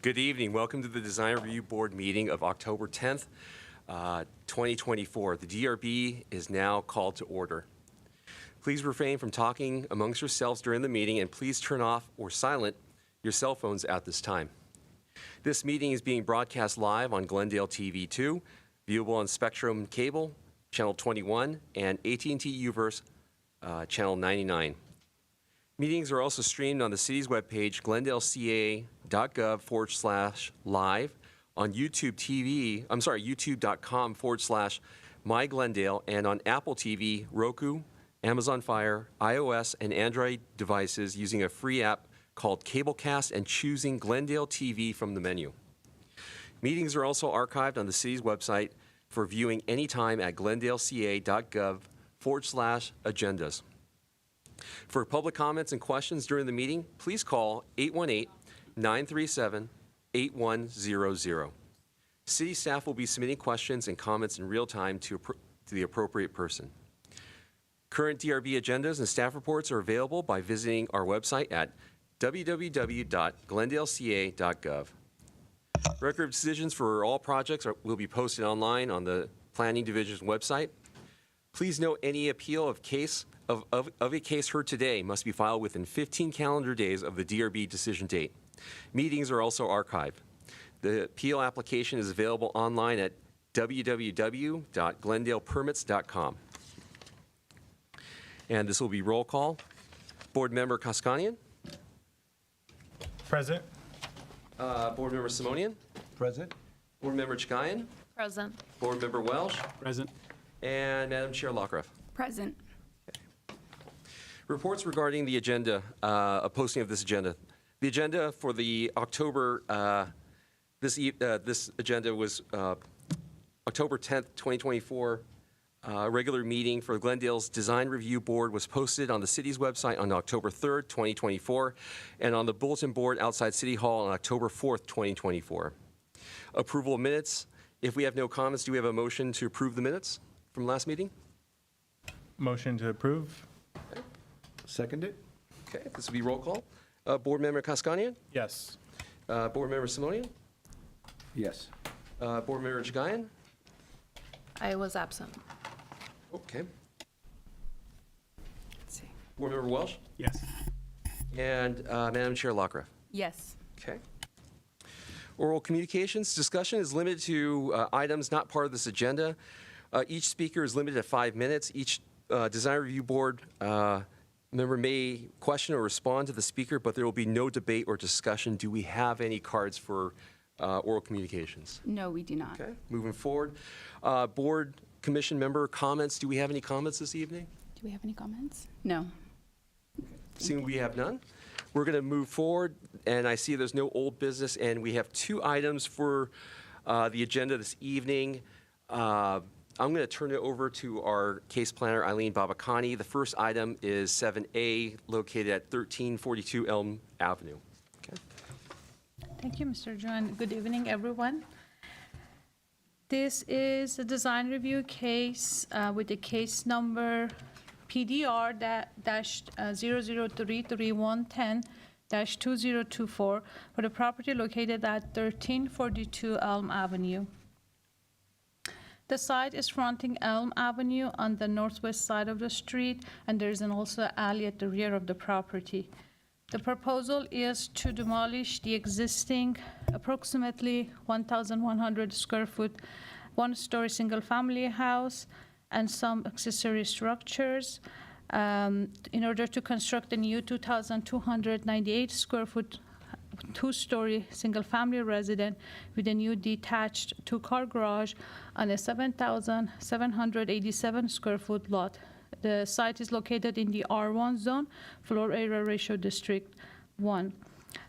Good evening. Welcome to the Design Review Board meeting of October 10th, 2024. The DRB is now called to order. Please refrain from talking amongst yourselves during the meeting, and please turn off or silent your cell phones at this time. This meeting is being broadcast live on Glendale TV 2, viewable on Spectrum Cable, Channel 21, and AT&T UVerse, Channel 99. Meetings are also streamed on the city's webpage, glendaleca.gov/live, on youtube.com/myglendale, and on Apple TV, Roku, Amazon Fire, iOS, and Android devices using a free app called Cablecast and choosing Glendale TV from the menu. Meetings are also archived on the city's website for viewing anytime at glendaleca.gov/agendas. For public comments and questions during the meeting, please call 818-937-8100. City staff will be submitting questions and comments in real time to the appropriate person. Current DRB agendas and staff reports are available by visiting our website at www.glendaleca.gov. Record of decisions for all projects will be posted online on the Planning Division's website. Please note any appeal of a case heard today must be filed within 15 calendar days of the DRB decision date. Meetings are also archived. The appeal application is available online at www.glendalepermits.com. And this will be roll call. Board Member Koskanian. Present. Board Member Simonian. Present. Board Member Chagayan. Present. Board Member Welsh. Present. And Madam Chair Lockruff. Present. Reports regarding the agenda, a posting of this agenda. The agenda for the October, this agenda was October 10th, 2024. Regular meeting for Glendale's Design Review Board was posted on the city's website on October 3rd, 2024, and on the bulletin board outside City Hall on October 4th, 2024. Approval of minutes. If we have no comments, do we have a motion to approve the minutes from last meeting? Motion to approve. Second it? Okay, this will be roll call. Board Member Koskanian? Yes. Board Member Simonian? Yes. Board Member Chagayan? I was absent. Okay. Let's see. Board Member Welsh? Yes. And Madam Chair Lockruff? Yes. Okay. Oral communications. Discussion is limited to items not part of this agenda. Each speaker is limited to 5 minutes. Each Design Review Board member may question or respond to the speaker, but there will be no debate or discussion. Do we have any cards for oral communications? No, we do not. Okay, moving forward. Board commission member comments. Do we have any comments this evening? Do we have any comments? No. Seeing we have none, we're going to move forward, and I see there's no old business, and we have 2 items for the agenda this evening. I'm going to turn it over to our case planner, Eileen Babakani. The first item is 7A, located at 1342 Elm Avenue. Okay. Thank you, Mr. John. Good evening, everyone. This is a design review case with the case number PDR-0033110-2024 for the property located at 1342 Elm Avenue. The site is fronting Elm Avenue on the northwest side of the street, and there's also an alley at the rear of the property. The proposal is to demolish the existing approximately 1,100 square foot, one-story single-family house and some accessory structures in order to construct a new 2,298 square foot, two-story single-family residence with a new detached 2-car garage on a 7,787 square foot lot. The site is located in the R1 zone, floor area ratio district 1.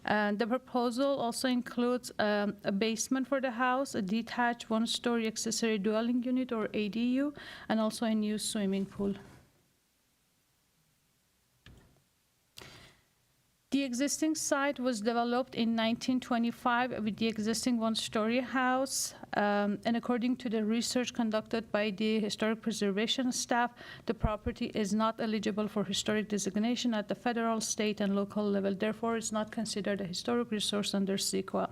And the proposal also includes a basement for the house, a detached one-story accessory dwelling unit or ADU, and also a new swimming pool. The existing site was developed in 1925 with the existing one-story house, and according to the research conducted by the historic preservation staff, the property is not eligible for historic designation at the federal, state, and local level. Therefore, it's not considered a historic resource under CEQA.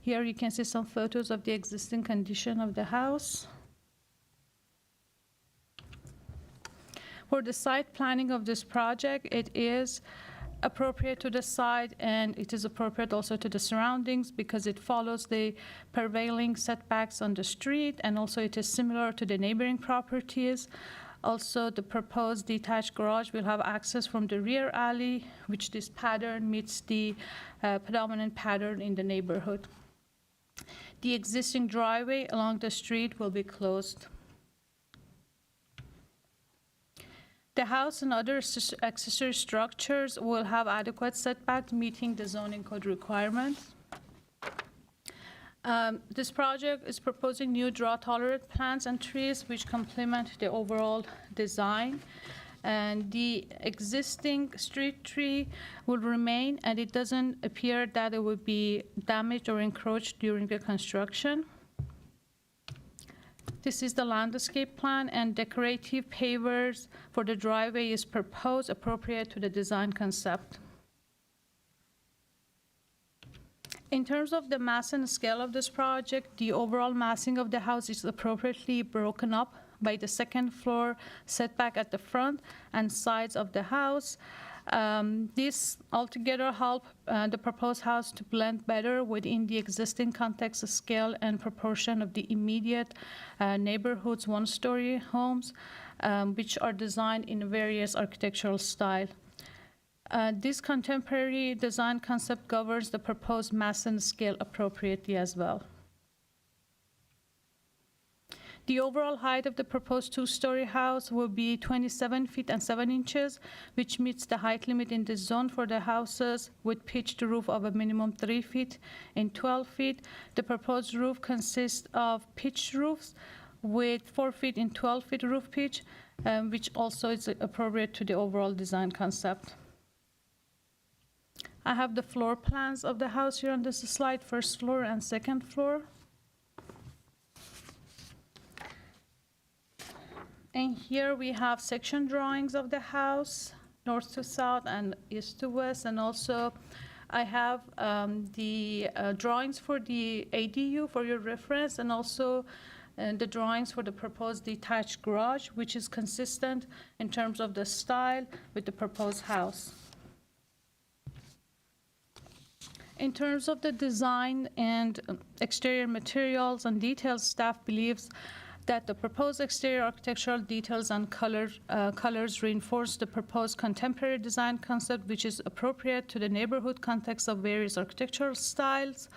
Here you can see some photos of the existing condition of the house. For the site planning of this project, it is appropriate to the site and it is appropriate also to the surroundings because it follows the prevailing setbacks on the street, and also it is similar to the neighboring properties. Also, the proposed detached garage will have access from the rear alley, which this pattern meets the predominant pattern in the neighborhood. The existing driveway along the street will be closed. The house and other accessory structures will have adequate setbacks meeting the zoning code requirements. This project is proposing new drought-tolerant plants and trees which complement the overall design. And the existing street tree will remain, and it doesn't appear that it will be damaged or encroached during the construction. This is the landscape plan, and decorative pavers for the driveway is proposed appropriate to the design concept. In terms of the mass and scale of this project, the overall massing of the house is appropriately broken up by the second floor setback at the front and sides of the house. This altogether help the proposed house to blend better within the existing context, scale, and proportion of the immediate neighborhood's one-story homes, which are designed in various architectural styles. This contemporary design concept governs the proposed mass and scale appropriately as well. The overall height of the proposed two-story house will be 27 feet and 7 inches, which meets the height limit in the zone for the houses with pitched roof of a minimum 3 feet and 12 feet. The proposed roof consists of pitched roofs with 4 feet and 12 feet roof pitch, which also is appropriate to the overall design concept. I have the floor plans of the house here on this slide, first floor and second floor. And here we have section drawings of the house, north to south and east to west. And also I have the drawings for the ADU for your reference, and also the drawings for the proposed detached garage, which is consistent in terms of the style with the proposed house. In terms of the design and exterior materials and details, staff believes that the proposed exterior architectural details and colors reinforce the proposed contemporary design concept, which is appropriate to the neighborhood context of various architectural styles.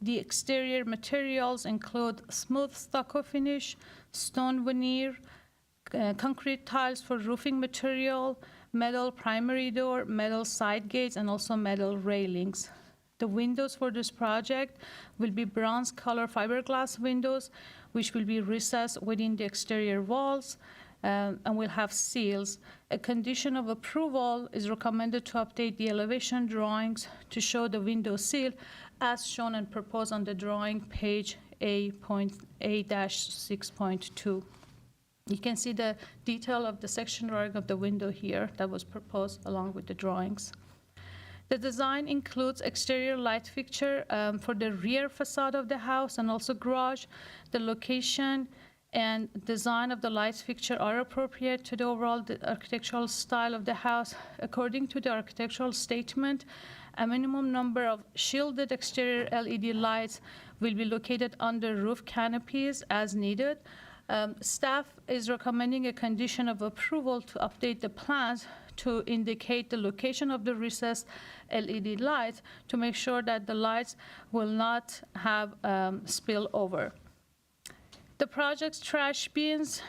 The exterior materials include smooth stucco finish, stone veneer, concrete tiles for roofing material, metal primary door, metal side gates, and also metal railings. The windows for this project will be bronze color fiberglass windows, which will be recessed within the exterior walls and will have seals. A condition of approval is recommended to update the elevation drawings to show the seal as shown and proposed on the drawing page A.A-6.2. You can see the detail of the section drawing of the window here that was proposed along with the drawings. The design includes exterior light fixture for the rear facade of the house and also garage. The location and design of the light fixture are appropriate to the overall architectural style of the house. According to the architectural statement, a minimum number of shielded exterior LED lights will be located under roof canopies as needed. Staff is recommending a condition of approval to update the plans to indicate the location of the recessed LED lights to make sure that the lights will not have spillover. The project's trash bins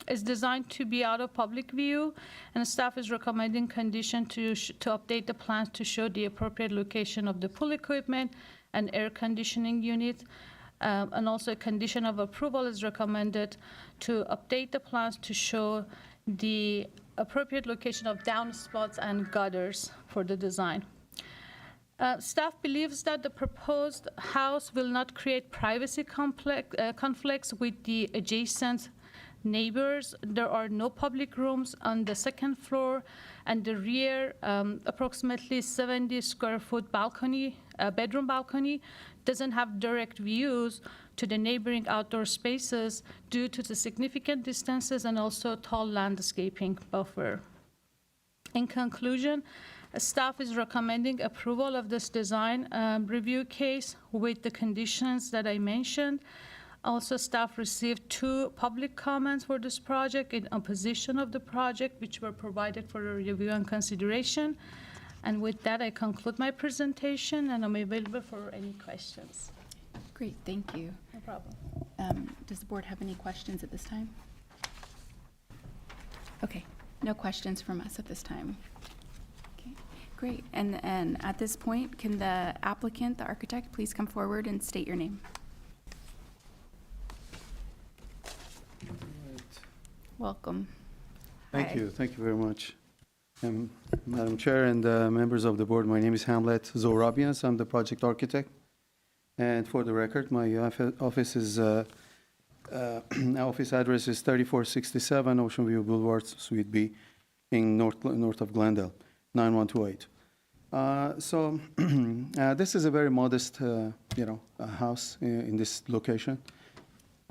is designed to be out of public view, and staff is recommending condition to update the plans to show the appropriate location of the pool equipment and air conditioning unit. And also a condition of approval is recommended to update the plans to show the appropriate location of downspouts and gutters for the design. Staff believes that the proposed house will not create privacy conflicts with the adjacent neighbors. There are no public rooms on the second floor, and the rear, approximately 70 square foot balcony, bedroom balcony, doesn't have direct views to the neighboring outdoor spaces due to the significant distances and also tall landscaping buffer. In conclusion, staff is recommending approval of this design review case with the conditions that I mentioned. Also, staff received 2 public comments for this project in opposition of the project, which were provided for review and consideration. And with that, I conclude my presentation, and I'm available for any questions. Great, thank you. No problem. Does the board have any questions at this time? Okay, no questions from us at this time. Okay, great. And at this point, can the applicant, the architect, please come forward and state your name? Welcome. Thank Hi. you. Thank you very much. Madam Chair and members of the board, my name is Hamlet Zorabians. I'm the project architect. And for the record, my office address is 3467 Ocean View Boulevard, Suite B, in north of Glendale, 91228. So this is a very modest, house in this location.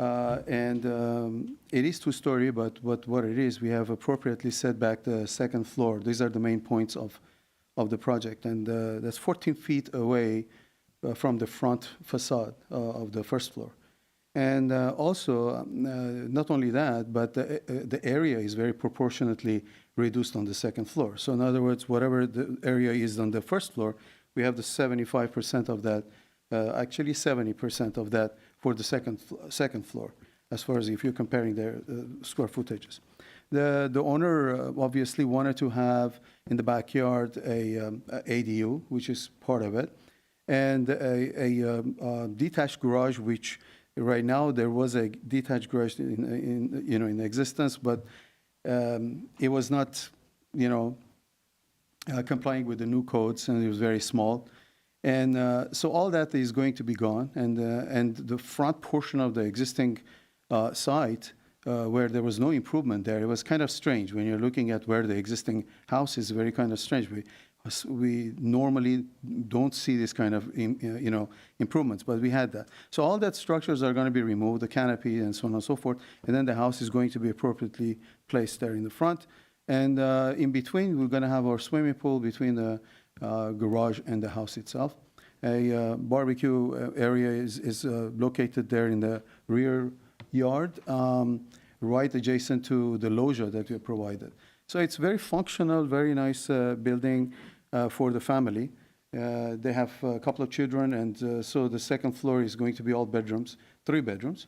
It is 2-story, but what it is, we have appropriately set back the second floor. These are the main points of the project, and that's 14 feet away from the front facade of the first floor. And also, not only that, but the area is very proportionately reduced on the second floor. So in other words, whatever the area is on the first floor, we have the 75% of that, actually 70% of that for the second floor, as far as if you're comparing their square footages. The owner obviously wanted to have in the backyard a ADU, which is part of it, and a detached garage, which right now there was a detached garage in existence, but it was not complying with the new codes, and it was very small. And so all that is going to be gone, and the front portion of the existing site, where there was no improvement there, it was kind of strange when you're looking at where the existing house is. Very kind of strange. We normally don't see this kind of improvements, but we had that. So all that structures are going to be removed, the canopy and so on and so forth, and then the house is going to be appropriately placed there in the front. And in between, we're going to have our swimming pool between the garage and the house itself. A barbecue area is located there in the rear yard, right adjacent to the loggia that we have provided. So it's very functional, very nice building for the family. They have a couple of children, and so the second floor is going to be all bedrooms, 3 bedrooms,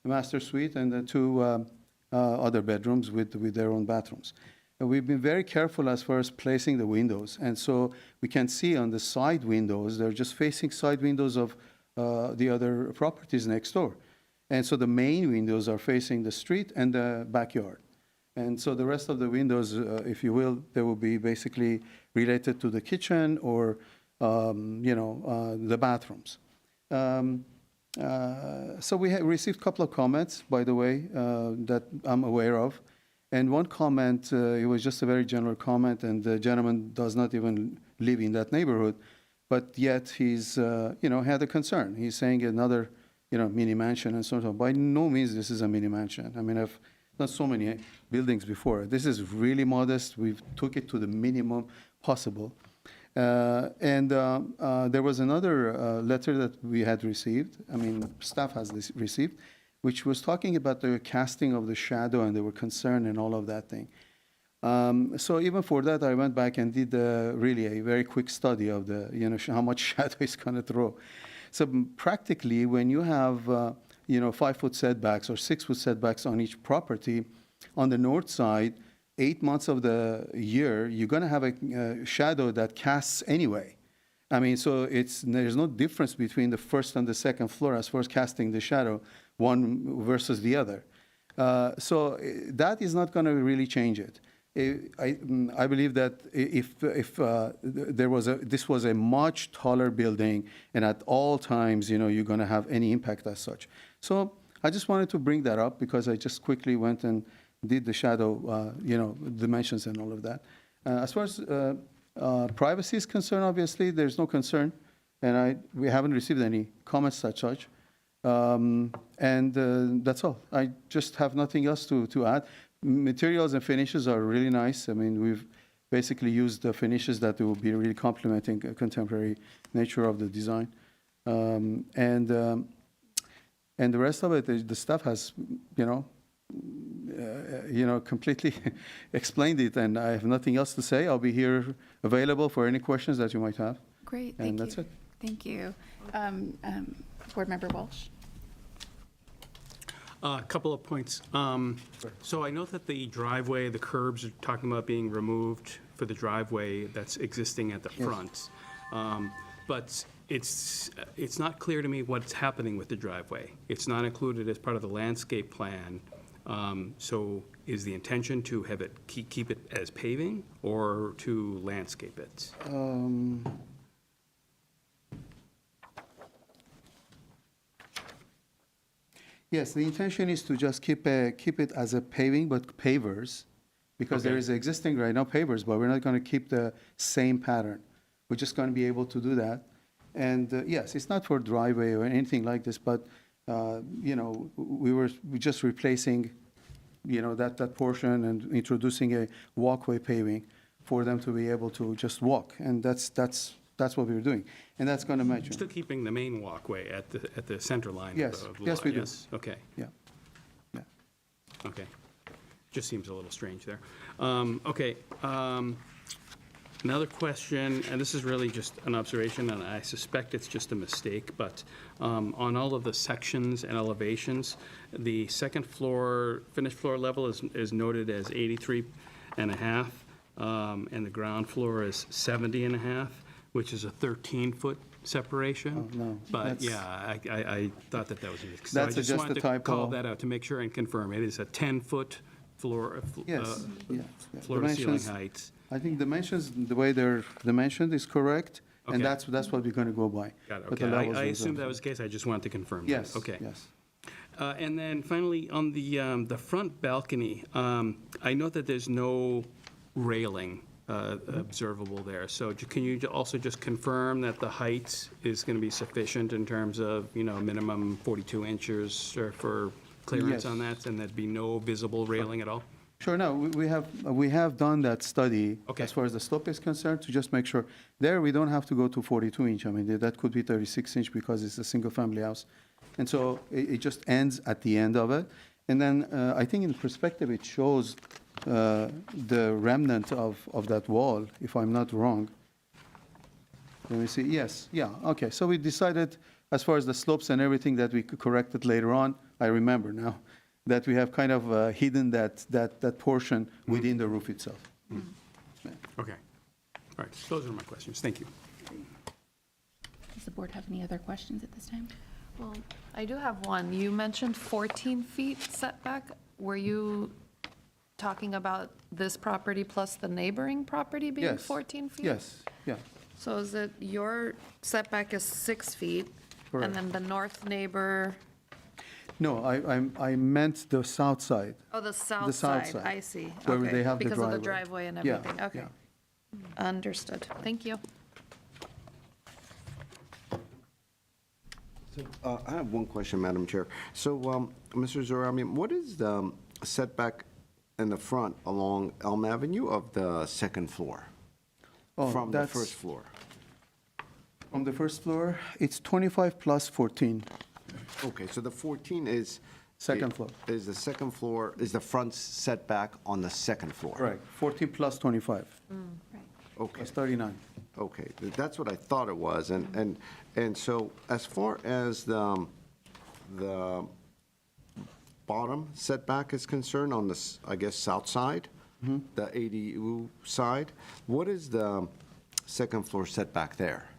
a master suite, and the 2 other bedrooms with their own bathrooms. We've been very careful as far as placing the windows, and so we can see on the side windows, they're just facing side windows of the other properties next door. And so the main windows are facing the street and the backyard. And so the rest of the windows, if you will, they will be basically related to the kitchen or, the bathrooms. So we received a couple of comments, by the way, that I'm aware of. And one comment, it was just a very general comment, and the gentleman does not even live in that neighborhood, but yet he's, had a concern. He's saying another, mini mansion and so on. By no means this is a mini mansion. I mean, I've done so many buildings before. This is really modest. We've took it to the minimum possible. And there was another letter that we had received. I mean, staff has received, which was talking about the casting of the shadow, and they were concerned and all of that thing. So even for that, I went back and did really a very quick study of the, how much shadow it's going to throw. So practically, when you have, 5-foot setbacks or 6-foot setbacks on each property, on the north side, 8 months of the year, you're going to have a shadow that casts anyway. I mean, so there's no difference between the first and the second floor as far as casting the shadow, one versus the other. So that is not going to really change it. I believe that if this was a much taller building, and at all times, you're going to have any impact as such. So I just wanted to bring that up because I just quickly went and did the shadow, dimensions and all of that. As far as privacy is concerned, obviously, there's no concern, and we haven't received any comments such. That's all. I just have nothing else to add. Materials and finishes are really nice. I mean, we've basically used the finishes that will be really complementing a contemporary nature of the design. And the rest of it, the staff has, completely explained it, and I have nothing else to say. I'll be here available for any questions that you might have. Great, And thank you. that's it. Thank you. Board Member Walsh? A couple of points. So I know that the driveway, the curbs are talking about being removed for the driveway that's existing at the front. But it's not clear to me what's happening with the driveway. It's not included as part of the landscape plan. So is the intention to have it, keep it as paving or to landscape it? Yes, the intention is to just keep it as a paving, but pavers, because there Okay. is existing right now pavers, but we're not going to keep the same pattern. We're just going to be able to do that. And yes, it's not for driveway or anything like this, but, we're just replacing, that portion and introducing a walkway paving for them to be able to just walk. And that's what we're doing. And that's going to match. Still keeping the main walkway at the center line of Yes. the lot? Yes, we do. Yes, okay. Yeah. Yeah. Okay. Just seems a little strange there. Okay. Another question, and this is really just an observation, and I suspect it's just a mistake, but on all of the sections and elevations, the second floor, finished floor level is noted as 83.5, and the ground floor is 70.5, which is a 13-foot separation. Oh, no, But that's- yeah, I thought that was a mistake. That's So I just just wanted a to call typo. that out to make sure and confirm. It is a 10-foot floor, Yes, yeah, yeah. floor to ceiling Dimensions- height. I think dimensions, the way they're dimensioned is correct, and Okay. that's what we're going to go by. Got it, But the okay. levels I are- assumed that was the case, I just wanted to confirm that. Yes, Okay. yes. And then finally, on the front balcony, I know that there's no railing observable there. So can you also just confirm that the height is going to be sufficient in terms of, minimum 42 inches or for clearance Yes. on that, and there'd be no visible railing at all? Sure, no, we have done that study Okay. as far as the slope is concerned, to just make sure. There, we don't have to go to 42 inch. I mean, that could be 36 inch because it's a single-family house. And so it just ends at the end of it. And then I think in perspective, it shows the remnant of that wall, if I'm not wrong. Let me see, yes, yeah, okay. So we decided, as far as the slopes and everything, that we could correct it later on. I remember now, that we have kind of hidden that portion within the roof itself. Okay. All right, those are my questions. Thank you. Does the board have any other questions at this time? Well, I do have one. You mentioned 14 feet setback. Were you talking about this property plus the neighboring property being Yes. 14 feet? Yes, yeah. So is it your setback is 6 feet? Correct. And then the north neighbor, No, I meant the south side. oh, the The south south side, side, I see. where Okay, they have the because of the driveway. driveway and Yeah, everything. Okay, yeah. understood. Thank you. I have one question, Madam Chair. So, Mr. Zohrami, what is the setback in the front along Elm Avenue of the second floor? Oh, From the that's- first floor? On the first floor, it's 25 plus 14. Okay, so the 14 is... Second floor. Is the second floor, is the front setback on the second floor? Right, 14 plus 25, Okay. that's 39. Okay, that's what I thought it was, and so as far as the bottom setback is concerned on the, I guess, south side, the ADU side, what is the second floor setback there?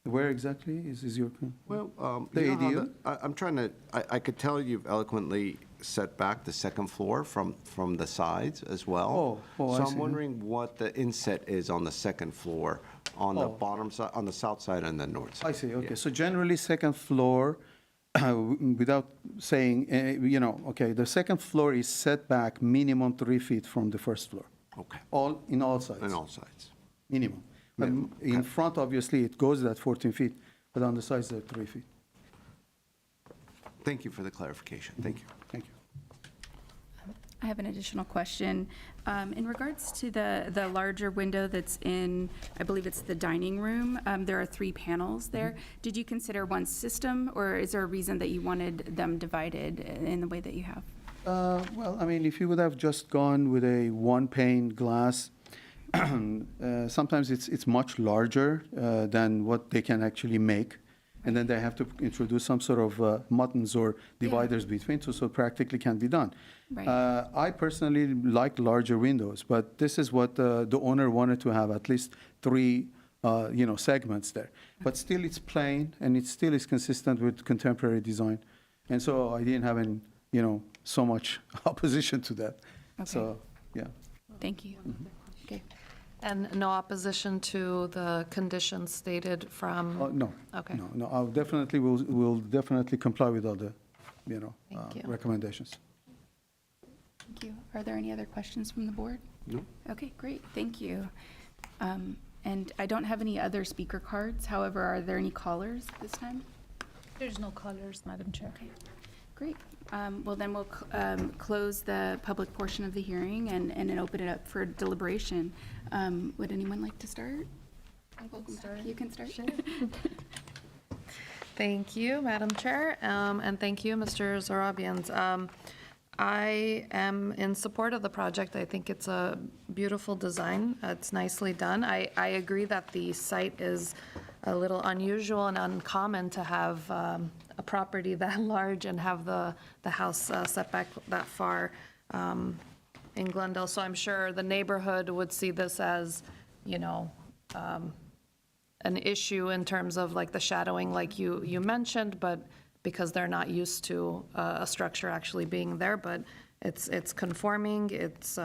Where exactly is your? Well, The you know how ADU? I'm trying to, I could tell you've eloquently set back the second floor from the sides as well. Oh, I So see. I'm wondering what the inset is on the second floor on the Oh. bottom side, on the south side and the north side. I see, okay. Yeah. So generally, second floor, without saying, okay, the second floor is set back minimum 3 feet from the first floor, Okay, in all sides. on all sides. Minimum. But Minimum, in okay. front, obviously, it goes that 14 feet, but on the sides, they're 3 feet. Thank you for the clarification. Thank you. Thank you. I have an additional question. In regards to the larger window that's in, I believe it's the dining room, there are 3 panels there. Did you consider one system, or is there a reason that you wanted them divided in the way that you have? Well, I mean, if you would have just gone with a one-pane glass, sometimes it's much larger than what they can actually make. And then they have to introduce some sort of muttons or dividers between two, so practically can be done. Right. I personally like larger windows, but this is what the owner wanted to have, at least 3, segments there. But still, it's plain, and it still is consistent with contemporary design. And so I didn't have any, so much opposition to that. So, yeah. Thank you. Okay. And no opposition to the conditions stated from? No. Okay. No, we'll definitely comply with all the, Thank you. recommendations. Thank you. Are there any other questions from the board? No? Okay, great, thank you. And I don't have any other speaker cards, however, are there any callers this time? There's no colors, Madam Chair. Okay, great. Well, then we'll close the public portion of the hearing and then open it up for deliberation. Would anyone like to start? Welcome back. You can start. Thank you, Madam Chair, and thank you, Mr. Zorabians. I am in support of the project. I think it's a beautiful design. It's nicely done. I agree that the site is a little unusual and uncommon to have a property that large and have the house set back that far in Glendale. So I'm sure the neighborhood would see this as, an issue in terms of like the shadowing like you mentioned, but because they're not used to a structure actually being there, but it's conforming, it's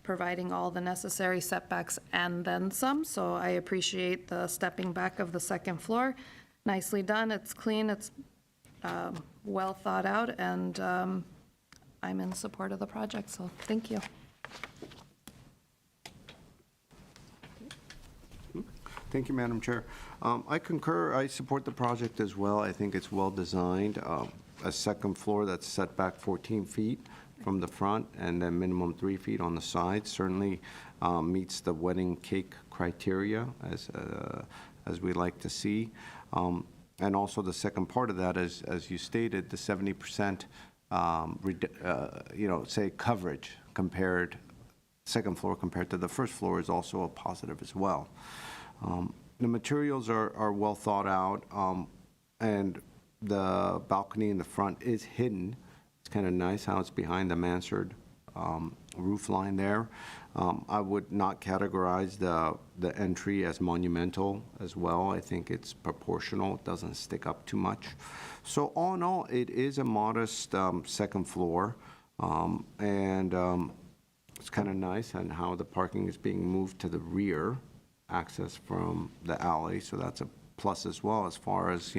providing all the necessary setbacks and then some, so I appreciate the stepping back of the second floor. Nicely done, it's clean, it's well thought out, and I'm in support of the project, so thank you. Thank you, Madam Chair. I concur, I support the project as well. I think it's well-designed. A second floor that's set back 14 feet from the front, and then minimum 3 feet on the side, certainly meets the wedding cake criteria, as we like to see. And also the second part of that is, as you stated, the 70%, say coverage compared, second floor compared to the first floor is also a positive as well. The materials are well thought out, and the balcony in the front is hidden. It's kind of nice how it's behind the mansard roof line there. I would not categorize the entry as monumental as well. I think it's proportional. It doesn't stick up too much. So all in all, it is a modest second floor, and it's kind of nice on how the parking is being moved to the rear, access from the alley, so that's a plus as well, as far as,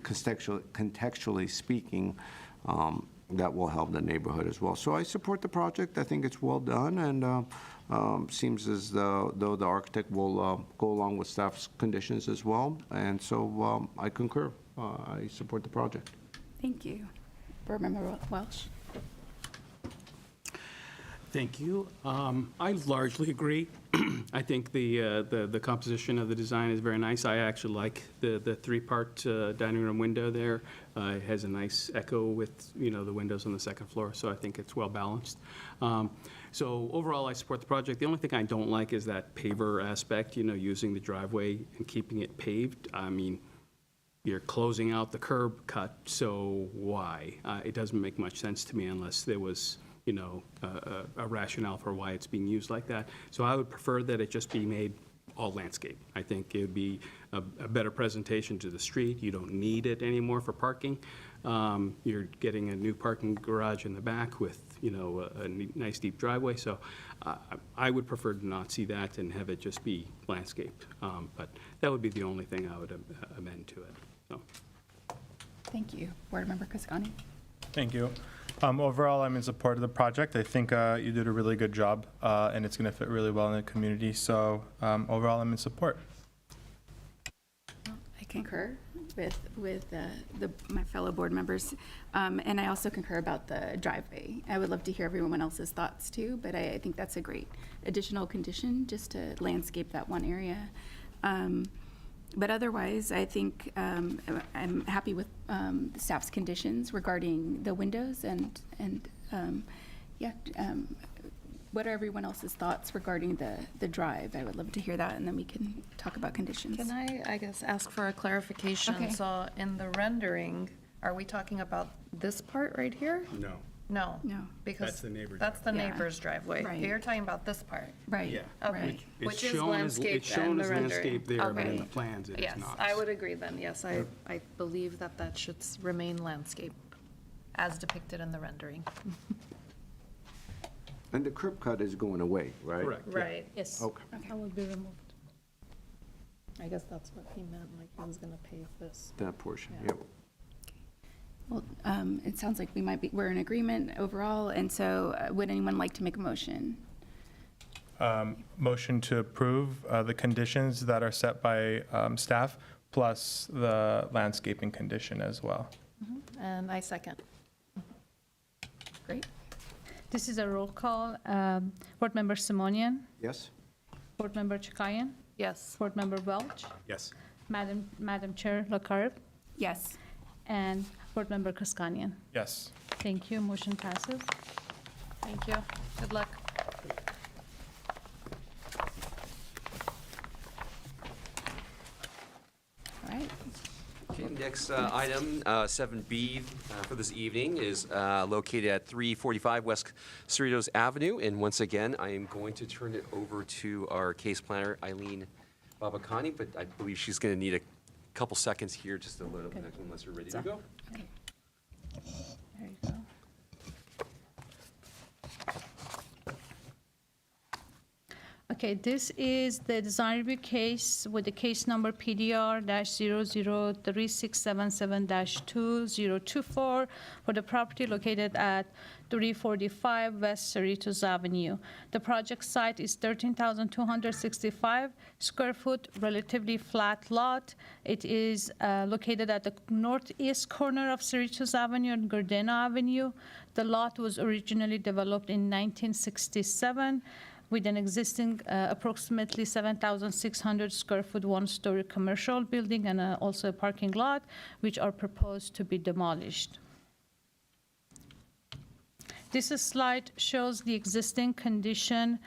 contextually speaking, that will help the neighborhood as well. So I support the project. I think it's well done, and seems as though the architect will go along with staff's conditions as well, and so I concur. I support the project. Thank you. Board Member Welsh. Thank you. I largely agree. I think the composition of the design is very nice. I actually like the 3-part dining room window there. It has a nice echo with, the windows on the second floor, so I think it's well balanced. So overall, I support the project. The only thing I don't like is that paver aspect, using the driveway and keeping it paved. I mean, you're closing out the curb cut, so why? It doesn't make much sense to me unless there was a rationale for why it's being used like that. So I would prefer that it just be made all landscape. I think it would be a better presentation to the street. You don't need it anymore for parking. You're getting a new parking garage in the back with, a nice deep driveway. So I would prefer to not see that and have it just be landscaped. But that would be the only thing I would amend to it, so. Thank you. Board Member Cascani? Thank you. Overall, I'm in support of the project. I think you did a really good job, and it's going to fit really well in the community. So overall, I'm in support. I concur with my fellow board members. And I also concur about the driveway. I would love to hear everyone else's thoughts too, but I think that's a great additional condition just to landscape that one area. But otherwise, I think I'm happy with the staff's conditions regarding the windows and what are everyone else's thoughts regarding the drive? I would love to hear that, and then we can talk about conditions. Can I guess, ask for a clarification? Okay. So in the rendering, are we talking about this part right here? No. No. No. Because That's the neighbor's that's the driveway. Yeah. neighbor's driveway. Right. You're talking about this part. Right, Yeah. Okay. right. Which is landscape It's shown and the as rendering. landscape there, but in the Okay. plans it is Yes, not. I would agree then, yes, I believe that should remain landscape as depicted in the rendering. And the curb cut is going away, right? Correct. yeah. Right. Yes. Okay. That will be removed. I guess that's what he meant, like he was gonna pave this. That portion, Yeah. yep. Well, it sounds like we're in agreement overall, and so would anyone like to make a motion? Motion to approve the conditions that are set by staff, plus the landscaping condition as well. And I second. Great. This is a roll call. Board Member Simonian, Yes? Board Member Chikayan, Yes. Board Member Welch, Yes. Madam Chair LaCarb, Yes. and Board Member Kaskanian. Yes. Thank you. Motion passes. Thank you. Good luck. All right. Okay, next item, 7B for this evening is located at 345 West Cerritos Avenue. And once again, I am going to turn it over to our case planner, Eileen Babakani, but I believe she's going to need a couple seconds here just to load up the next one unless you're ready to go. Okay. There you go. Okay, this is the design review case with the case number PDR-003677-2024 for the property located at 345 West Cerritos Avenue. The project site is 13,265 square foot, relatively flat lot. It is located at the northeast corner of Cerritos Avenue and Gardena Avenue. The lot was originally developed in 1967 with an existing approximately 7,600 square foot one-story commercial building and also a parking lot, which are proposed to be demolished. This slide shows the existing condition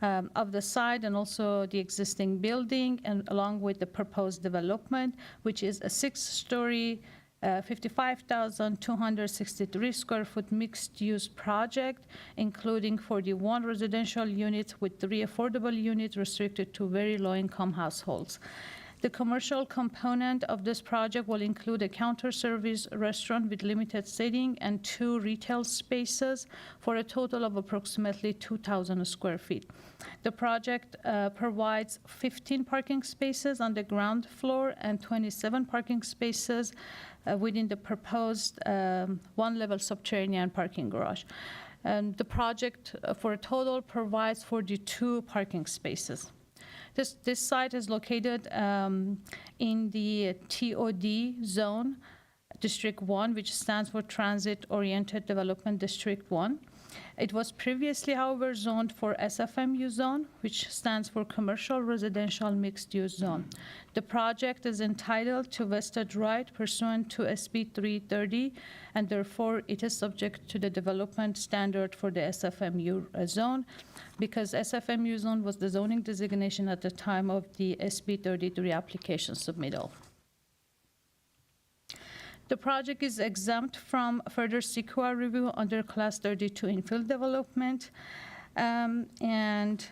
of the site and also the existing building, and along with the proposed development, which is a 6-story 55,263 square foot mixed-use project, including 41 residential units with 3 affordable units restricted to very low-income households. The commercial component of this project will include a counter-service restaurant with limited seating and 2 retail spaces for a total of approximately 2,000 square feet. The project provides 15 parking spaces on the ground floor and 27 parking spaces within the proposed one-level subterranean parking garage. And the project for a total provides 42 parking spaces. This site is located in the TOD zone, District 1, which stands for Transit Oriented Development District 1. It was previously, however, zoned for SFMU zone, which stands for Commercial Residential Mixed Use Zone. The project is entitled to vested right pursuant to SB 330, and therefore it is subject to the development standard for the SFMU zone, because SFMU zone was the zoning designation at the time of the SB 33 application submittal. The project is exempt from further CEQA review under Class 32 infill development, and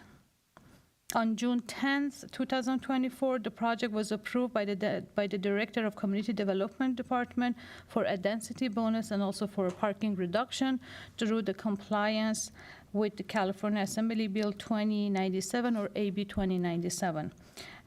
On June 10th, 2024, the project was approved by the Director of Community Development Department for a density bonus and also for a parking reduction through the compliance with the California Assembly Bill 2097 or AB 2097.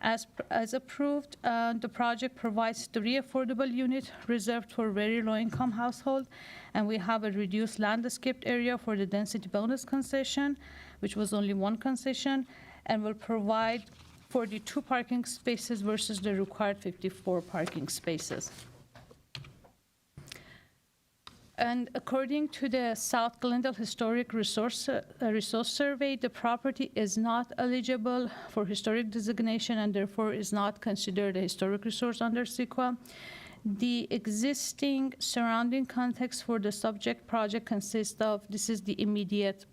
As approved, the project provides 3 affordable units reserved for very low-income household, and we have a reduced landscaped area for the density bonus concession, which was only 1 concession, and will provide 42 parking spaces versus the required 54 parking spaces. And according to the South Glendale Historic Resource Survey, the property is not eligible for historic designation and therefore is not considered a historic resource under CEQA. The existing surrounding context for the subject project consists of, this is the immediate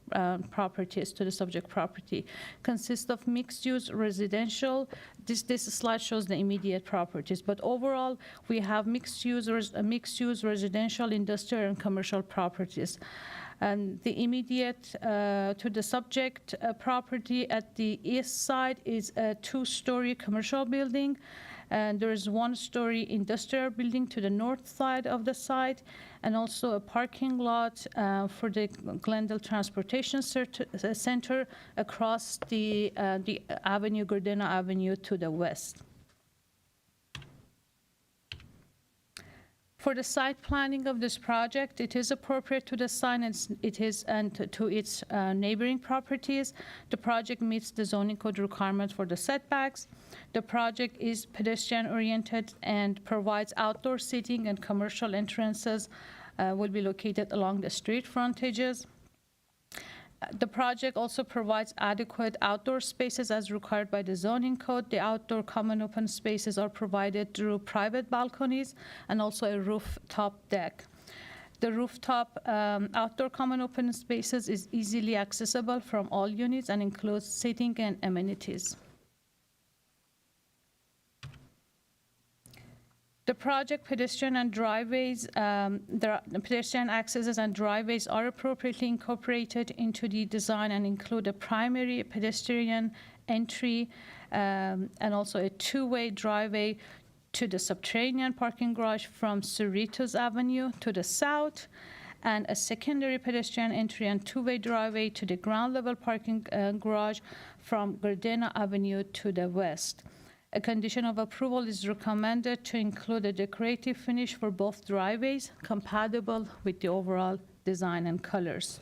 properties to the subject property, consists of mixed-use residential. This slide shows the immediate properties, but overall, we have mixed-use residential, industrial, and commercial properties. And the immediate to the subject property at the east side is a 2-story commercial building, and there is 1-story industrial building to the north side of the site, and also a parking lot for the Glendale Transportation Center across the avenue, Gardena Avenue to the west. For the site planning of this project, it is appropriate to the site and to its neighboring properties. The project meets the zoning code requirements for the setbacks. The project is pedestrian-oriented and provides outdoor seating, and commercial entrances will be located along the street frontages. The project also provides adequate outdoor spaces as required by the zoning code. The outdoor common open spaces are provided through private balconies and also a rooftop deck. The rooftop outdoor common open spaces is easily accessible from all units and includes seating and amenities. The project pedestrian and driveways, the pedestrian accesses and driveways are appropriately incorporated into the design and include a primary pedestrian entry and also a 2-way driveway to the subterranean parking garage from Cerritos Avenue to the south, and a secondary pedestrian entry and 2-way driveway to the ground level parking garage from Gardena Avenue to the west. A condition of approval is recommended to include a decorative finish for both driveways compatible with the overall design and colors.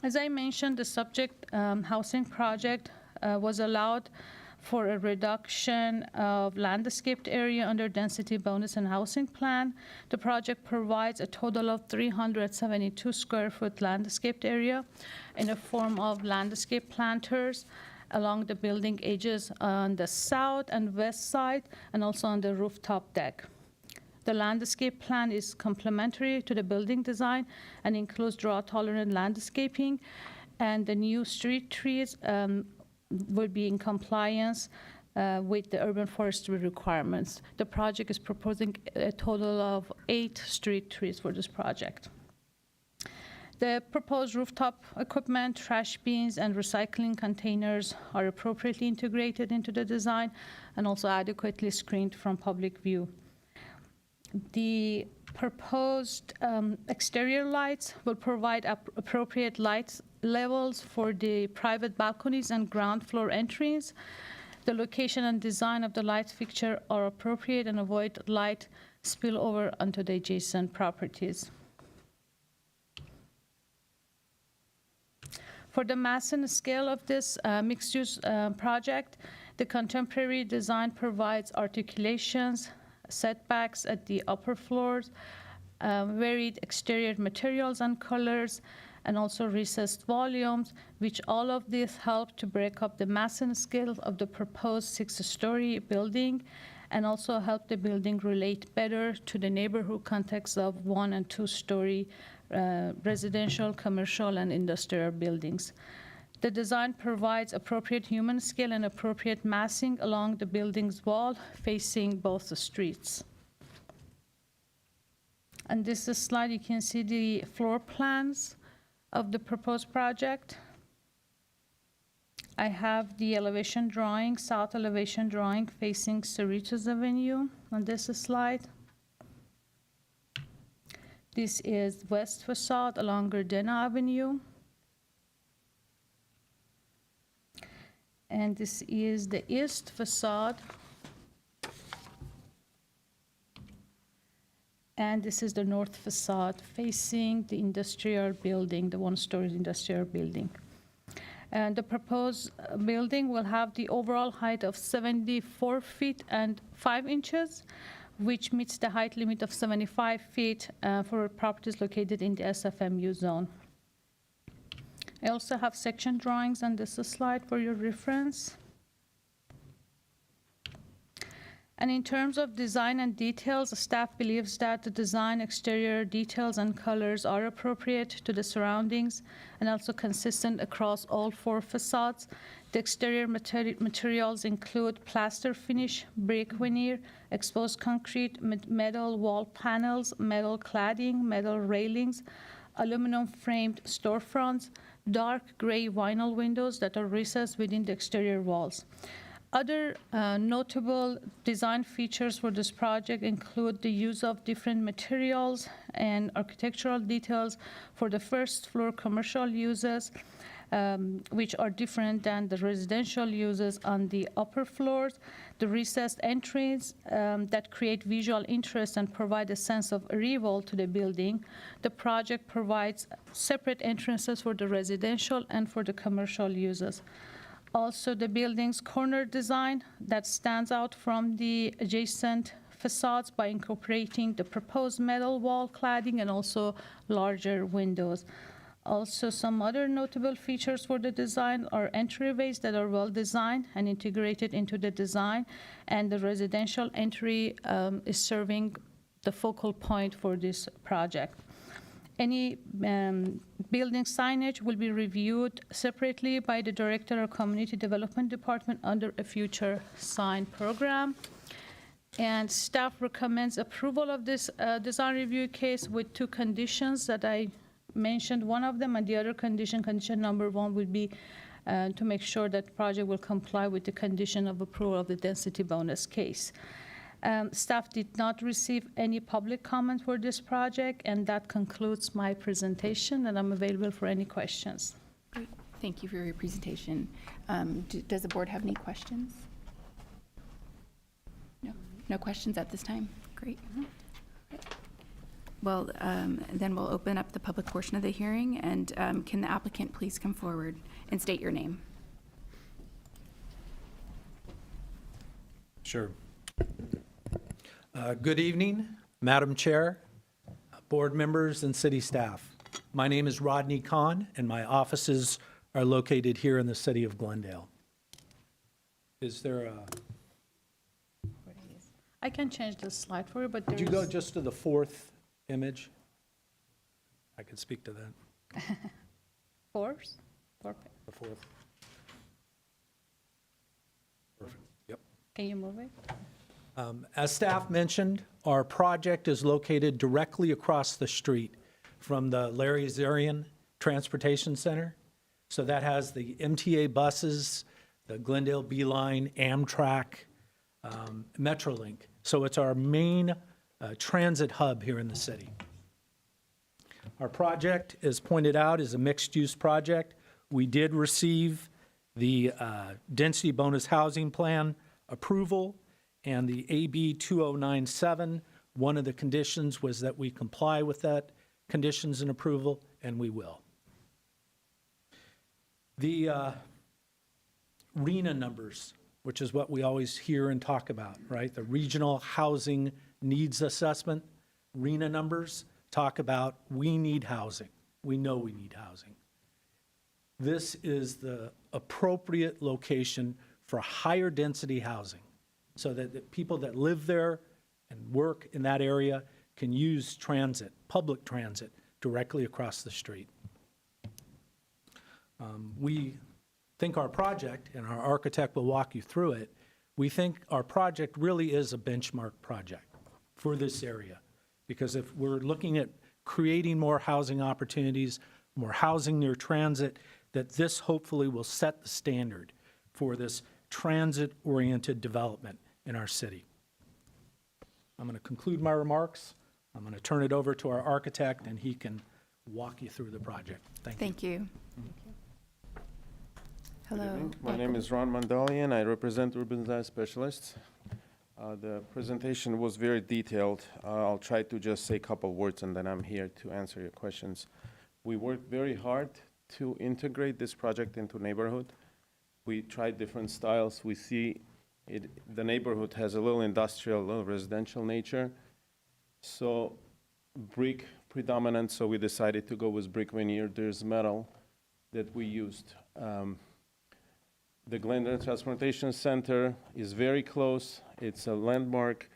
As I mentioned, the subject housing project was allowed for a reduction of landscaped area under density bonus and housing plan. The project provides a total of 372 square foot landscaped area in the form of landscape planters along the building edges on the south and west side and also on the rooftop deck. The landscape plan is complementary to the building design and includes drought-tolerant landscaping, and the new street trees will be in compliance with the urban forestry requirements. The project is proposing a total of 8 street trees for this project. The proposed rooftop equipment, trash bins, and recycling containers are appropriately integrated into the design and also adequately screened from public view. The proposed exterior lights will provide appropriate light levels for the private balconies and ground floor entries. The location and design of the light fixture are appropriate and avoid light spillover onto the adjacent properties. For the mass and scale of this mixed-use project, the contemporary design provides articulations, setbacks at the upper floors, varied exterior materials and colors, and also recessed volumes, which all of these help to break up the mass and scale of the proposed 6-story building and also help the building relate better to the neighborhood context of 1- and 2-story residential, commercial, and industrial buildings. The design provides appropriate human scale and appropriate massing along the building's wall facing both the streets. On this slide, you can see the floor plans of the proposed project. I have the elevation drawing, south elevation drawing facing Cerritos Avenue on this slide. This is west facade along Gardena Avenue. And this is the east facade. And this is the north facade facing the industrial building, the one-story industrial building. And the proposed building will have the overall height of 74 feet and 5 inches, which meets the height limit of 75 feet for properties located in the SFMU zone. I also have section drawings on this slide for your reference. And in terms of design and details, staff believes that the design, exterior details, and colors are appropriate to the surroundings and also consistent across all 4 facades. The exterior materials include plaster finish, brick veneer, exposed concrete, metal wall panels, metal cladding, metal railings, aluminum framed storefronts, dark gray vinyl windows that are recessed within the exterior walls. Other notable design features for this project include the use of different materials and architectural details for the first floor commercial uses, which are different than the residential uses on the upper floors, the recessed entries that create visual interest and provide a sense of arrival to the building. The project provides separate entrances for the residential and for the commercial uses. Also, the building's corner design that stands out from the adjacent facades by incorporating the proposed metal wall cladding and also larger windows. Also, some other notable features for the design are entryways that are well designed and integrated into the design, and the residential entry is serving the focal point for this project. Any building signage will be reviewed separately by the Director of Community Development Department under a future sign program. And staff recommends approval of this design review case with 2 conditions that I mentioned, one of them, and the other condition number 1, would be to make sure that the project will comply with the condition of approval of the density bonus case. Staff did not receive any public comment for this project, and that concludes my presentation, and I'm available for any questions. Great. Thank you for your presentation. Does the board have any questions? No? No questions at this time? Great. Great. Well, then we'll open up the public portion of the hearing, and can the applicant please come forward and state your name? Sure. Good evening, Madam Chair, board members, and city staff. My name is Rodney Kahn, and my offices are located here in the city of Glendale. Is there a, I can change the slide for you, but could there's... you go just to the 4th image? I could speak to that, Fourth? the 4th. Perfect, yep. Can you move it? As staff mentioned, our project is located directly across the street from the Larry Zarian Transportation Center. So that has the MTA buses, the Glendale B-Line, Amtrak, Metrolink. So it's our main transit hub here in the city. Our project, as pointed out, is a mixed-use project. We did receive the density bonus housing plan approval and the AB 2097. One of the conditions was that we comply with that conditions and approval, and we will. The RHNA numbers, which is what we always hear and talk about, right? The Regional Housing Needs Assessment, RHNA numbers talk about we need housing. We know we need housing. This is the appropriate location for higher density housing so that the people that live there and work in that area can use transit, public transit, directly across the street. We think our project, and our architect will walk you through it, we think our project really is a benchmark project for this area. Because if we're looking at creating more housing opportunities, more housing near transit, that this hopefully will set the standard for this transit-oriented development in our city. I'm going to conclude my remarks. I'm going to turn it over to our architect, and he can walk you through the project. Thank you. Thank you. Hello. My name is Ron Mandalian. I represent Urban Design Specialists. The presentation was very detailed. I'll try to just say a couple words, and then I'm here to answer your questions. We worked very hard to integrate this project into neighborhood. We tried different styles. We see the neighborhood has a little industrial, a little residential nature. So brick predominant, so we decided to go with brick veneer. There's metal that we used. The Glendale Transportation Center is very close. It's a landmark.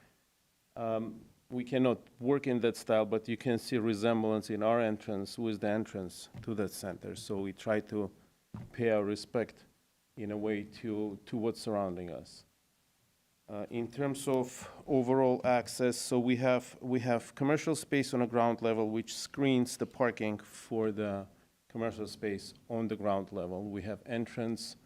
We cannot work in that style, but you can see resemblance in our entrance with the entrance to that center. So we try to pay our respect in a way to what's surrounding us. In terms of overall access, so we have commercial space on the ground level, which screens the parking for the commercial space on the ground level. We have entrance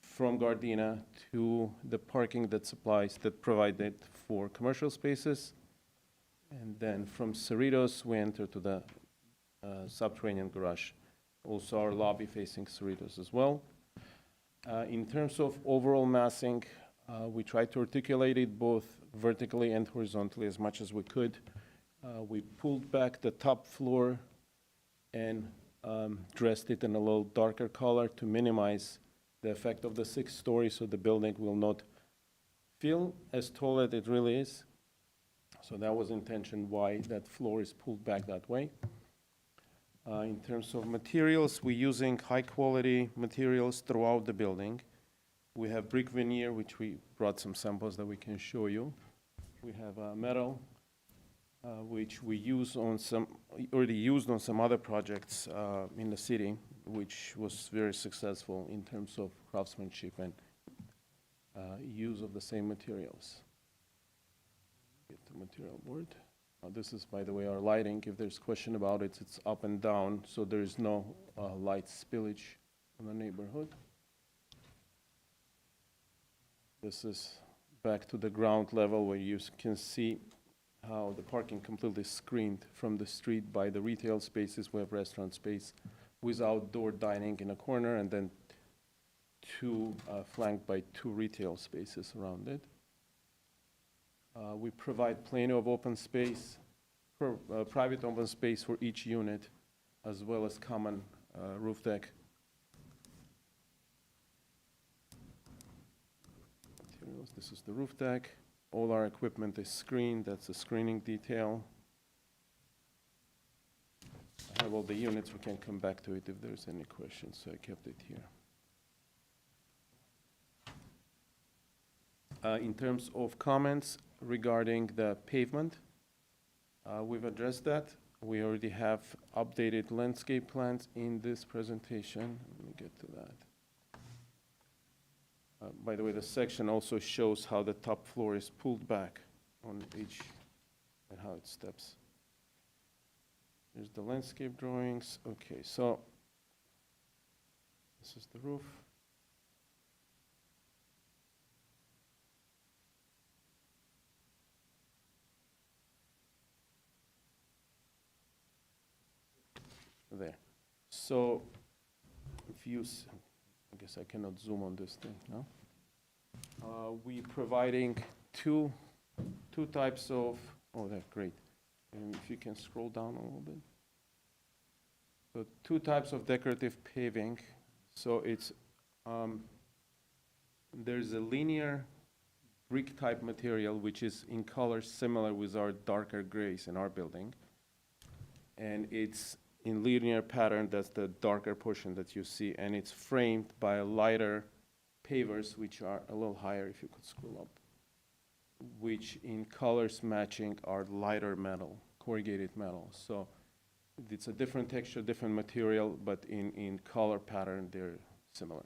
from Gardena to the parking that provided for commercial spaces. And then from Cerritos, we enter to the subterranean garage. Also our lobby facing Cerritos as well. In terms of overall massing, we tried to articulate it both vertically and horizontally as much as we could. We pulled back the top floor and dressed it in a little darker color to minimize the effect of the 6th story, so the building will not feel as tall as it really is. So that was intention why that floor is pulled back that way. In terms of materials, we're using high-quality materials throughout the building. We have brick veneer, which we brought some samples that we can show you. We have metal, which we already used on some other projects in the city, which was very successful in terms of craftsmanship and use of the same materials. Get the material board. This is, by the way, our lighting. If there's question about it, it's up and down, so there is no light spillage in the neighborhood. This is back to the ground level where you can see how the parking completely screened from the street by the retail spaces. We have restaurant space with outdoor dining in a corner, and then flanked by 2 retail spaces around it. We provide plenty of open space, private open space for each unit, as well as common roof deck. Materials. This is the roof deck. All our equipment is screened. That's the screening detail. I have all the units. We can come back to it if there's any questions, so I kept it here. In terms of comments regarding the pavement, we've addressed that. We already have updated landscape plans in this presentation. Let me get to that. By the way, the section also shows how the top floor is pulled back on each and how it steps. There's the landscape drawings. Okay, so this is the roof. There. So if you, I guess I cannot zoom on this thing, no? We're providing two types of, oh, that's great. And if you can scroll down a little bit. So 2 types of decorative paving. So it's, there's a linear brick type material, which is in color similar with our darker grays in our building. And it's in linear pattern, that's the darker portion that you see, and it's framed by lighter pavers, which are a little higher, if you could scroll up, which in colors matching are lighter metal, corrugated metal. So it's a different texture, different material, but in color pattern, they're similar.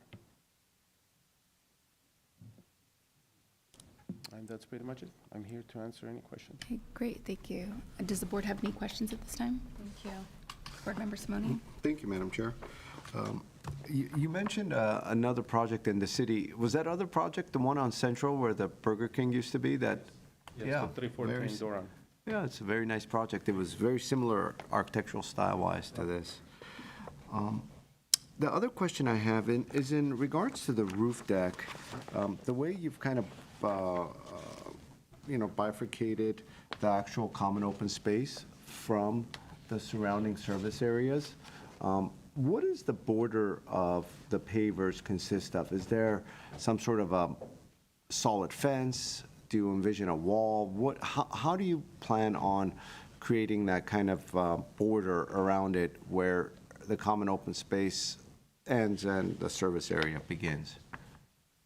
And that's pretty much it. I'm here to answer any questions. Okay, great, thank you. Does the board have any questions at this time? Thank you. Board Member Simone? Thank you, Madam Chair. You mentioned another project in the city. Was that other project the one on Central where the Burger King used to be? That, Yes, yeah, the 314 very s- Doran. Yeah, it's a very nice project. It was very similar architectural style-wise to this. The other question I have is in regards to the roof deck. The way you've kind of, bifurcated the actual common open space from the surrounding service areas. What does the border of the pavers consist of? Is there some sort of a solid fence? Do you envision a wall? How do you plan on creating that kind of border around it where the common open space ends and the service area begins?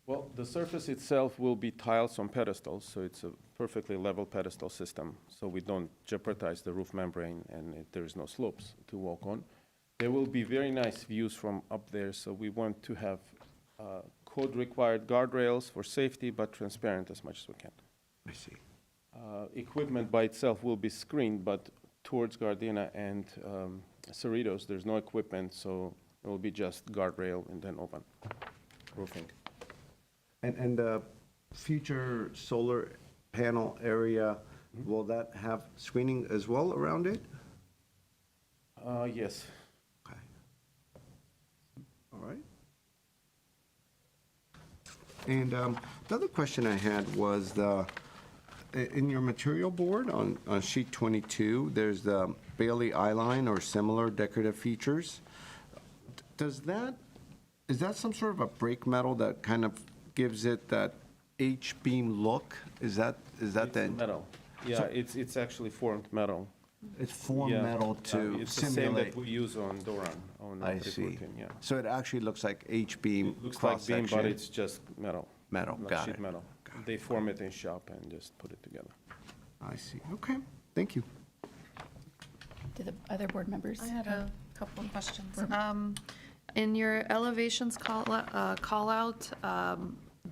Well, the surface itself will be tiles on pedestals, so it's a perfectly level pedestal system, so we don't jeopardize the roof membrane and there's no slopes to walk on. There will be very nice views from up there, so we want to have code-required guardrails for safety, but transparent as much as we can. I see. Equipment by itself will be screened, but towards Gardena and Cerritos, there's no equipment, so it will be just guardrail and then open roofing. And the future solar panel area, will that have screening as well around it? Yes. Okay. All right. And the other question I had was in your material board on sheet 22, there's the Bailey eyeline or similar decorative features. Is that some sort of a break metal that kind of gives it that H-beam look? Is that It's the? metal. Yeah, it's actually formed metal. It's formed Yeah. metal to It's the same simulate. that we use on Doran, on I see. 314, yeah. So it actually looks like H-beam It looks like beam, cross-section? but it's just metal. Metal, Like got sheet it. metal. They form it in shop and just put it together. I see. Okay, thank you. Do the other board members? I had a couple of questions. In your elevations call out,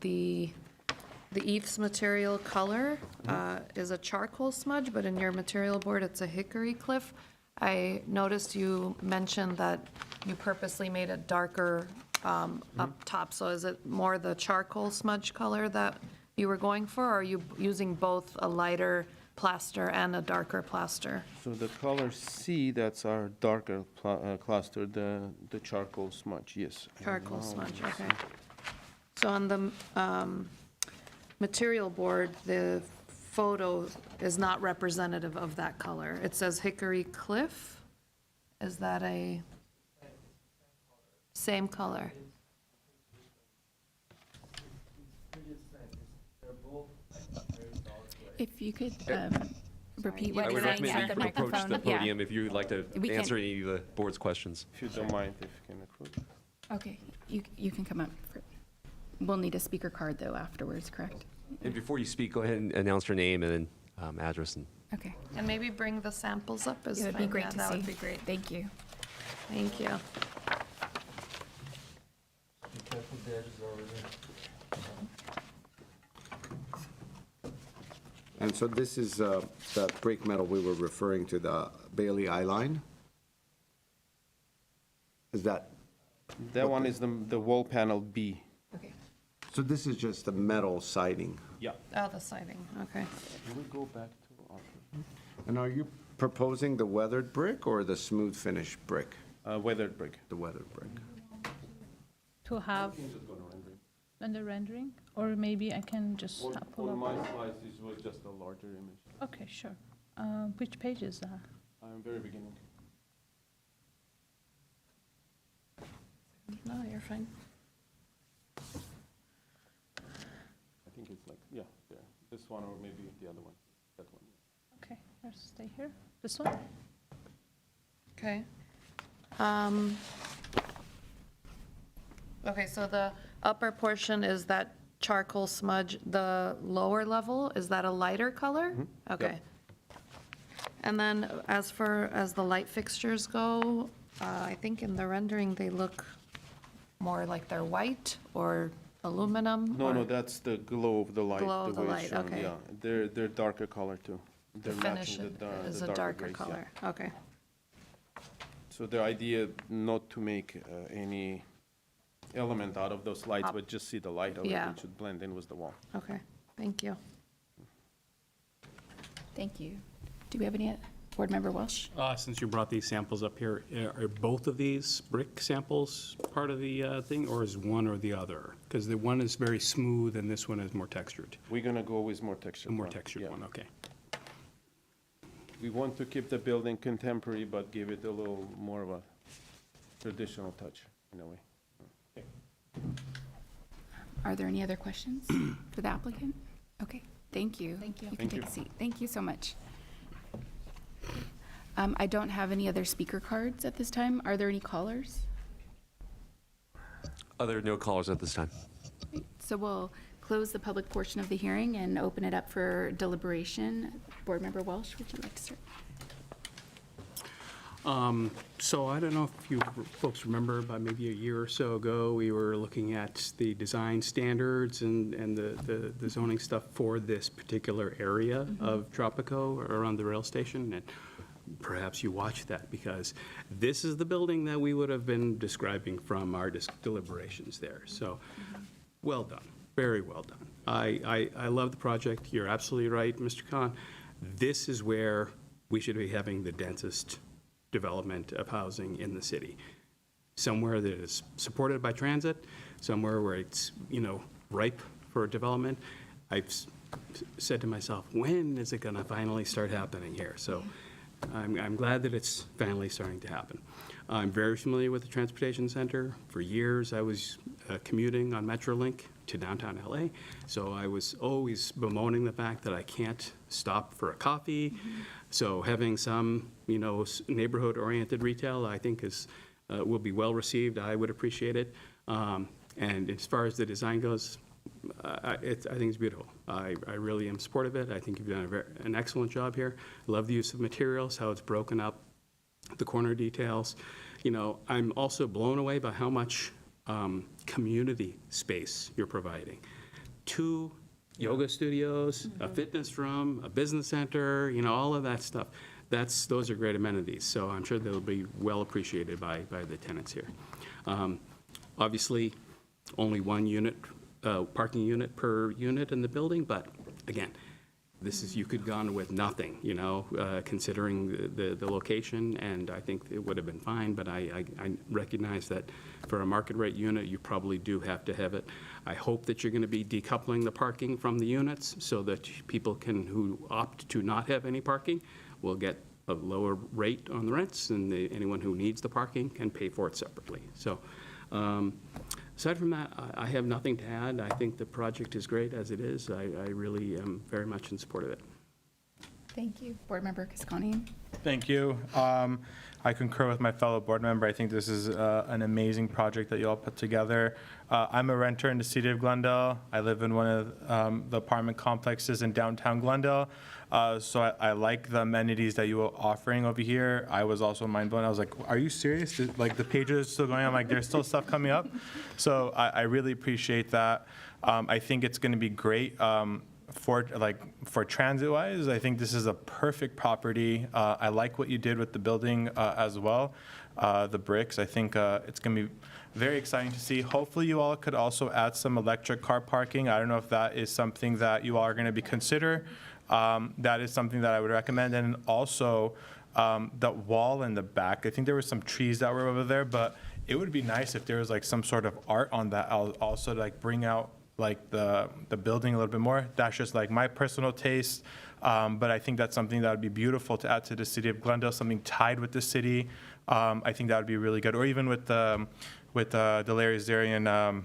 the eaves material color is a charcoal smudge, but in your material board, it's a hickory cliff. I noticed you mentioned that you purposely made it darker up top, so is it more the charcoal smudge color that you were going for, or are you using both a lighter plaster and a darker plaster? So the color C, that's our darker cluster, the charcoal smudge, yes. And Charcoal now smudge, let's okay. So on the material board, the photo is not representative of that color. It says Hickory Cliff. Is that a same color? If you could repeat I what would you're saying recommend at the you approach microphone. the podium if you would like to We can- answer any of the board's questions. If you don't mind, if you can approve. Okay, you can come up. We'll need a speaker card, though, afterwards, correct? And before you speak, go ahead and announce your name and then address and Okay. And maybe bring the samples up as It would be fine. great Yeah, to see. That would be great. Thank you. Thank you. And so this is the break metal we were referring to, the Bailey eyeline? Is that, That one is the wall panel B. Okay. so this is just the metal siding? Yeah. Oh, the siding, okay. Can we go back to our And are you proposing the weathered brick or the smooth finish brick? weathered brick? The weathered brick. To have in the rendering, or maybe I can just pull For up. my slides, this was just a larger image. Okay, sure. Which page is that? Very beginning. No, you're fine. I think it's like, yeah, there. This one or maybe the other one, that one. Okay, let's stay here. This one? Okay. Okay, so the upper portion is that charcoal smudge. The lower level, is that a lighter color? Okay. And then as the light fixtures go, I think in the rendering, they look more like they're white or aluminum? No, or no, that's the glow of the light. Glow of the way it's light, shown, okay. Yeah, they're darker color too. The They're finish matching the is the a darker grays, yeah. color. Okay. So the idea not to make any element out of those lights, but just see the light of it. Yeah. It should blend in with the wall. Okay, thank you. Thank you. Do we have any, Board Member Welsh? Since you brought these samples up here, are both of these brick samples part of the thing, or is one or the other? Because the one is very smooth and this one is more textured. We're gonna go with more textured A more one. textured Yeah. one, okay. We want to keep the building contemporary, but give it a little more of a traditional touch in a way. Are there any other questions for the applicant? Okay, thank you. Thank you. You can Thank take a you. seat. Thank you so much. I don't have any other speaker cards at this time. Are there any callers? Other no callers at this time. So we'll close the public portion of the hearing and open it up for deliberation. Board Member Welsh, would you like to start? So I don't know if you folks remember, about maybe a year or so ago, we were looking at the design standards and the zoning stuff for this particular area of Tropico around the rail station. And perhaps you watched that, because this is the building that we would have been describing from our deliberations there. So, well done, very well done. I love the project. You're absolutely right, Mr. Khan. This is where we should be having the densest development of housing in the city. Somewhere that is supported by transit, somewhere where it's, ripe for development. I've said to myself, when is it gonna finally start happening here? So I'm glad that it's finally starting to happen. I'm very familiar with the transportation center. For years, I was commuting on Metrolink to downtown LA, so I was always bemoaning the fact that I can't stop for a coffee. So having some, neighborhood-oriented retail, I think will be well received. I would appreciate it. And as far as the design goes, I think it's beautiful. I really am supportive of it. I think you've done an excellent job here. I love the use of materials, how it's broken up, the corner details. I'm also blown away by how much community space you're providing. 2 yoga studios, a fitness room, a business center, all of that stuff. Those are great amenities, so I'm sure they'll be well appreciated by the tenants here. Obviously, only 1 unit, parking unit per unit in the building, but again, you could have gone with nothing, considering the location, and I think it would have been fine, but I recognize that for a market rate unit, you probably do have to have it. I hope that you're going to be decoupling the parking from the units so that people who opt to not have any parking will get a lower rate on the rents, and anyone who needs the parking can pay for it separately. So, aside from that, I have nothing to add. I think the project is great as it is. I really am very much in support of it. Thank you. Board Member Kiskanian? Thank you. I concur with my fellow board member. I think this is an amazing project that you all put together. I'm a renter in the city of Glendale. I live in one of the apartment complexes in downtown Glendale. So I like the amenities that you are offering over here. I was also mind blown. I was like, are you serious? Like, the pages are still going on, like there's still stuff coming up. So I really appreciate that. I think it's going to be great. For transit-wise, I think this is a perfect property. I like what you did with the building as well, the bricks. I think it's going to be very exciting to see. Hopefully, you all could also add some electric car parking. I don't know if that is something that you all are going to be consider. That is something that I would recommend. And also, the wall in the back, I think there were some trees that were over there, but it would be nice if there was like some sort of art on that also to like bring out like the building a little bit more. That's just like my personal taste, but I think that's something that would be beautiful to add to the city of Glendale, something tied with the city. I think that would be really good, or even with the Larry Zarian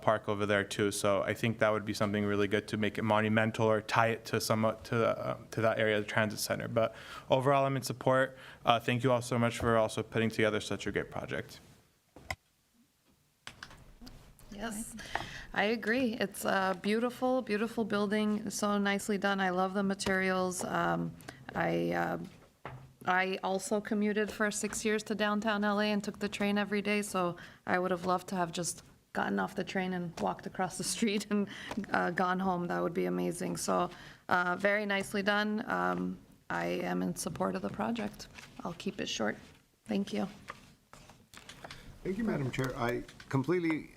Park over there too. So I think that would be something really good to make it monumental or tie it to that area of the transit center. But overall, I'm in support. Thank you all so much for also putting together such a great project. Yes, I agree. It's a beautiful, beautiful building, so nicely done. I love the materials. I also commuted for 6 years to downtown LA and took the train every day, so I would have loved to have just gotten off the train and walked across the street and gone home. That would be amazing. So very nicely done. I am in support of the project. I'll keep it short. Thank you. Thank you, Madam Chair. I completely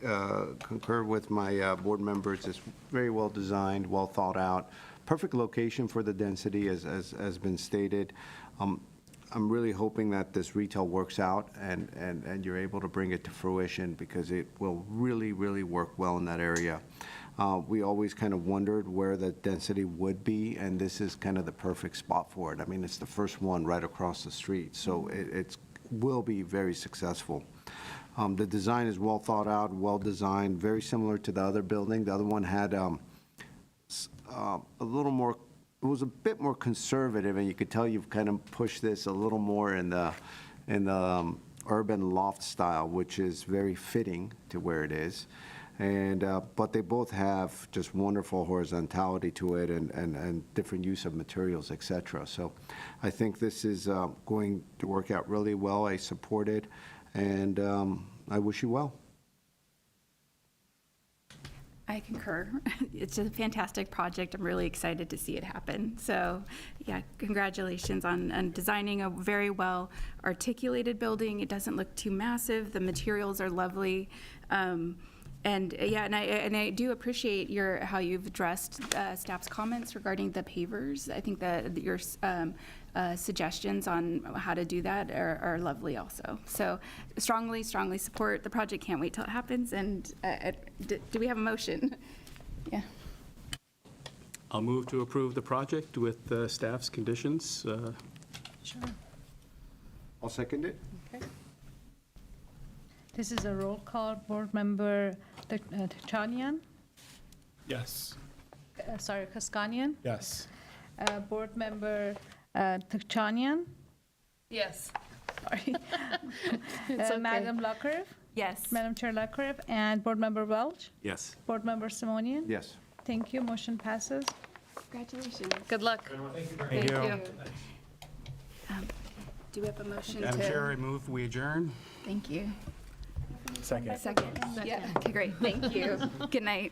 concur with my board members. It's very well designed, well thought out, perfect location for the density, as has been stated. I'm really hoping that this retail works out and you're able to bring it to fruition, because it will really, really work well in that area. We always kind of wondered where the density would be, and this is kind of the perfect spot for it. I mean, it's the first one right across the street, so it will be very successful. The design is well thought out, well designed, very similar to the other building. The other one had a little more, it was a bit more conservative, and you could tell you've kind of pushed this a little more in the urban loft style, which is very fitting to where it is. And, but they both have just wonderful horizontality to it and different use of materials, et cetera. So I think this is going to work out really well. I support it, and I wish you well. I concur. It's a fantastic project. I'm really excited to see it happen. So, yeah, congratulations on designing a very well articulated building. It doesn't look too massive. The materials are lovely. And yeah, and I do appreciate how you've addressed staff's comments regarding the pavers. I think that your suggestions on how to do that are lovely also. So strongly support the project. Can't wait till it happens. And do we have a motion? Yeah. I'll move to approve the project with staff's conditions. Sure. I'll second it. Okay. This is a roll call. Board member Tachanian, Yes. sorry, Kaskanian. Yes. Board member Tachanian, Yes. sorry. okay. Madam Luckrev, Yes. Madam Chair Luckrev, and Board member Welch, Yes. Board member Simonian. Yes. Thank you, motion passes. Congratulations. Good luck. Thank you. Do we have a motion Madam Chair, I to? move we adjourn. Thank you. Second. Second. Yeah. Okay, great. Thank you. Good night.